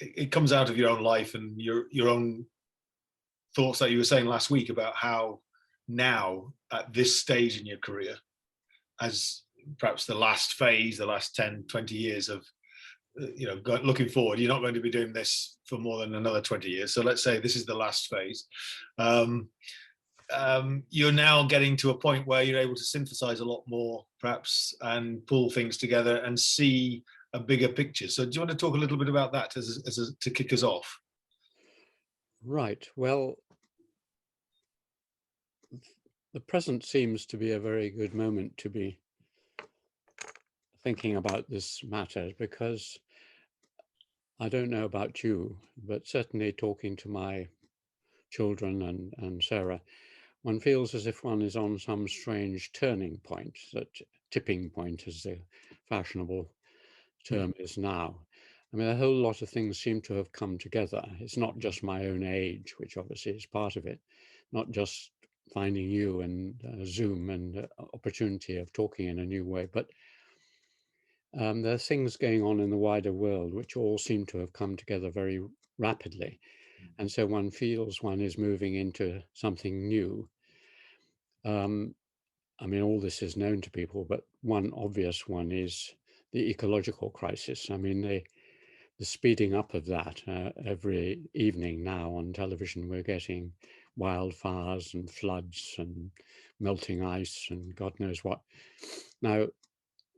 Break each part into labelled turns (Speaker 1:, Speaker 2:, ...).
Speaker 1: it comes out of your own life and your own thoughts that you were saying last week about how now at this stage in your career, as perhaps the last phase, the last 10, 20 years of, looking forward, you're not going to be doing this for more than another 20 years. So let's say this is the last phase. You're now getting to a point where you're able to synthesize a lot more, perhaps, and pull things together and see a bigger picture. So do you want to talk a little bit about that to kick us off?
Speaker 2: Right. Well, the present seems to be a very good moment to be thinking about this matter, because I don't know about you, but certainly talking to my children and Sarah, one feels as if one is on some strange turning point, that tipping point, as the fashionable term is now. I mean, a whole lot of things seem to have come together. It's not just my own age, which obviously is part of it, not just finding you and Zoom and opportunity of talking in a new way, but there are things going on in the wider world which all seem to have come together very rapidly. And so one feels one is moving into something new. I mean, all this is known to people, but one obvious one is the ecological crisis. I mean, the speeding up of that. Every evening now on television, we're getting wildfires and floods and melting ice and God knows what. Now,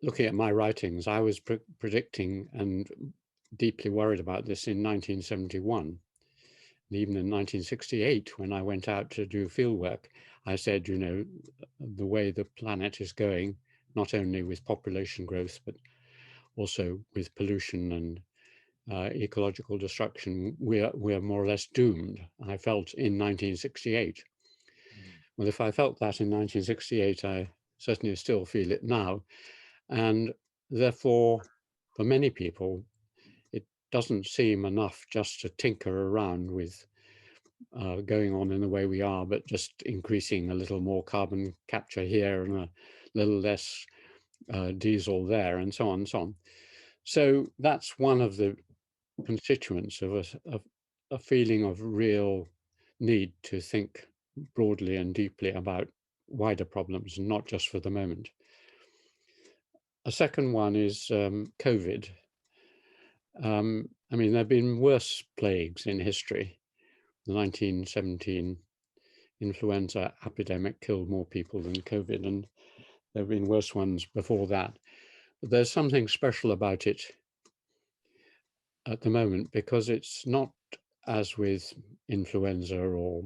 Speaker 2: looking at my writings, I was predicting and deeply worried about this in 1971. And even in 1968, when I went out to do field work, I said, the way the planet is going, not only with population growth, but also with pollution and ecological destruction, we're more or less doomed. I felt in 1968. Well, if I felt that in 1968, I certainly still feel it now. And therefore, for many people, it doesn't seem enough just to tinker around with going on in the way we are, but just increasing a little more carbon capture here and a little less diesel there, and so on and so on. So that's one of the constituents of a feeling of real need to think broadly and deeply about wider problems, and not just for the moment. A second one is COVID. I mean, there have been worse plagues in history. The 1917 influenza epidemic killed more people than COVID, and there have been worse ones before that. But there's something special about it at the moment, because it's not as with influenza or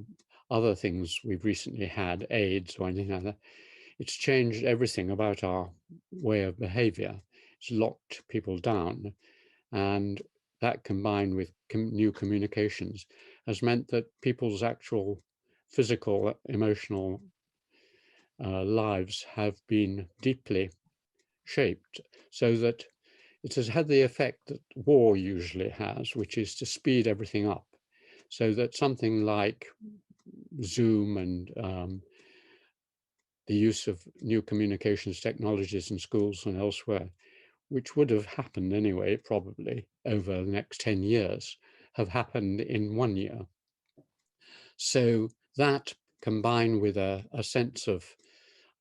Speaker 2: other things we've recently had, AIDS or anything like that. It's changed everything about our way of behavior. It's locked people down, and that combined with new communications has meant that people's actual physical, emotional lives have been deeply shaped, so that it has had the effect that war usually has, which is to speed everything up, so that something like Zoom and the use of new communications technologies in schools and elsewhere, which would have happened anyway, probably over the next 10 years, have happened in 1 year. So that, combined with a sense of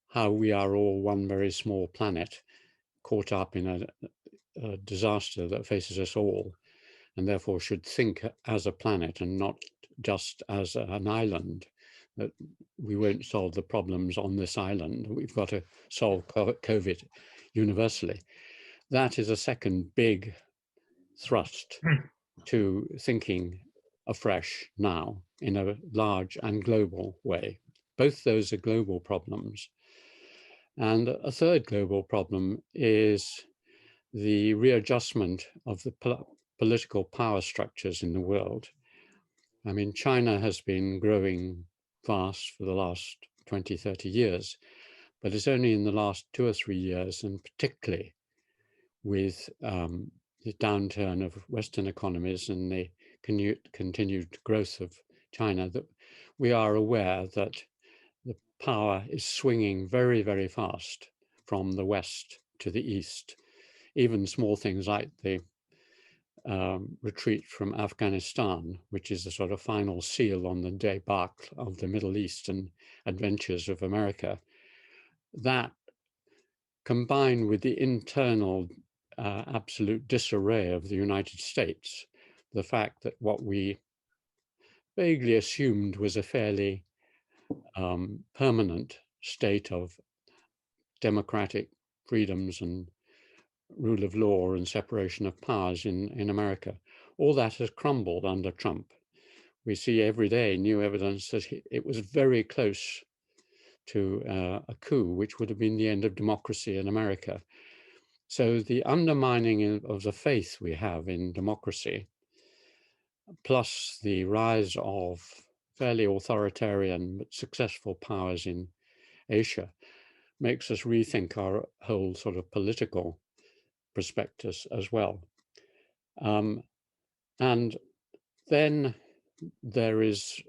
Speaker 2: how we are all one very small planet, caught up in a disaster that faces us all, and therefore should think as a planet and not just as an island, that we won't solve the problems on this island. We've got to solve COVID universally. That is a second big thrust to thinking afresh now in a large and global way. Both those are global problems. And a third global problem is the readjustment of the political power structures in the world. I mean, China has been growing fast for the last 20, 30 years, but it's only in the last 2 or 3 years, and particularly with the downturn of Western economies and the continued growth of China, that we are aware that the power is swinging very, very fast from the West to the East. Even small things like the retreat from Afghanistan, which is the sort of final seal on the debacle of the Middle Eastern adventures of America, that combined with the internal absolute disarray of the United States, the fact that what we vaguely assumed was a fairly permanent state of democratic freedoms and rule of law and separation of powers in America, all that has crumbled under Trump. We see every day new evidence that it was very close to a coup, which would have been the end of democracy in America. So the undermining of the faith we have in democracy, plus the rise of fairly authoritarian but successful powers in Asia, makes us rethink our whole sort of political prospectus as well. And then there is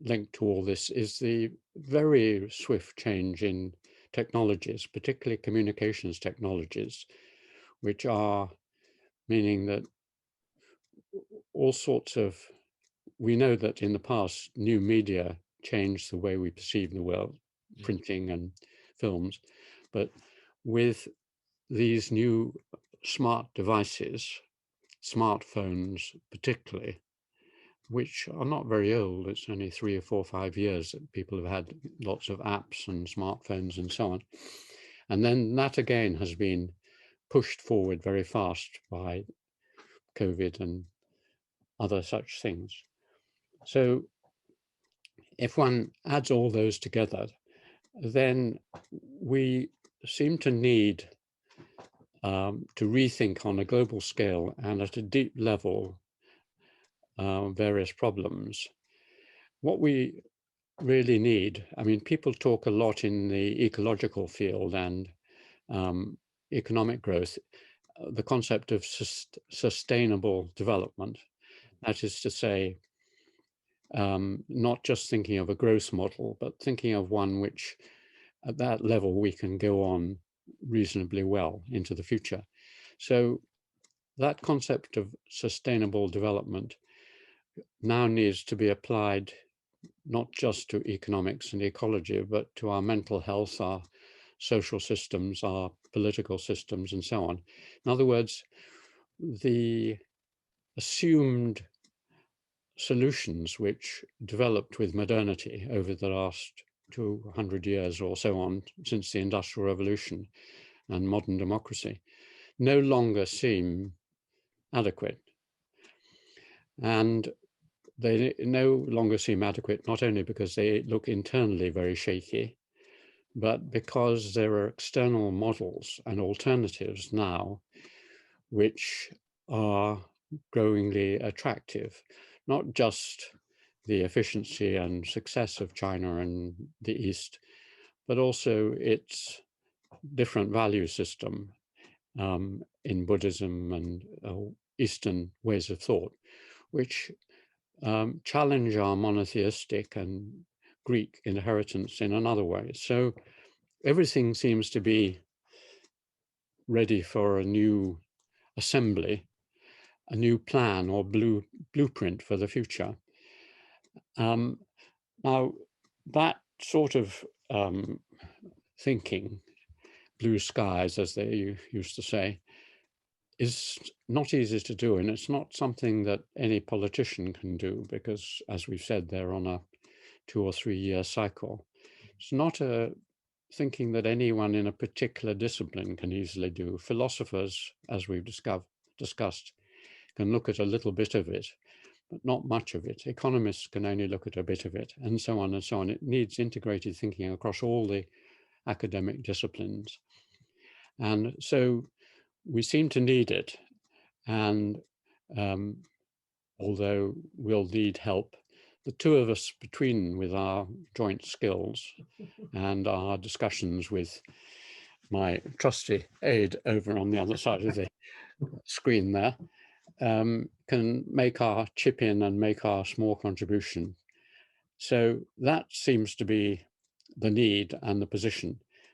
Speaker 2: linked to all this is the very swift change in technologies, particularly communications technologies, which are meaning that all sorts of, we know that in the past, new media changed the way we perceive the world, printing and films, but with these new smart devices, smartphones particularly, which are not very old. It's only 3 or 4 or 5 years that people have had lots of apps and smartphones and so on. And then that again has been pushed forward very fast by COVID and other such things. So if one adds all those together, then we seem to need to rethink on a global scale and at a deep level various problems. What we really need, I mean, people talk a lot in the ecological field and economic growth, the concept of sustainable development. That is to say, not just thinking of a growth model, but thinking of one which at that level we can go on reasonably well into the future. So that concept of sustainable development now needs to be applied not just to economics and ecology, but to our mental health, our social systems, our political systems, and so on. In other words, the assumed solutions which developed with modernity over the last 200 years or so on, since the Industrial Revolution and modern democracy, no longer seem adequate. And they no longer seem adequate, not only because they look internally very shaky, but because there are external models and alternatives now which are growingly attractive, not just the efficiency and success of China and the East, but also its different value system in Buddhism and Eastern ways of thought, which challenge our monotheistic and Greek inheritance in another way. So everything seems to be ready for a new assembly, a new plan or blueprint for the future. Now, that sort of thinking, blue skies, as they used to say, is not easy to do, and it's not something that any politician can do because, as we've said, they're on a 2 or 3 year cycle. It's not a thinking that anyone in a particular discipline can easily do. Philosophers, as we've discussed, can look at a little bit of it, but not much of it. Economists can only look at a bit of it, and so on and so on. It needs integrated thinking across all the academic disciplines. And so we seem to need it. And although we'll need help, the two of us, between with our joint skills and our discussions with my trusty aide over on the other side of the screen there, can make our chip in and make our small contribution. So that seems to be the need and the position.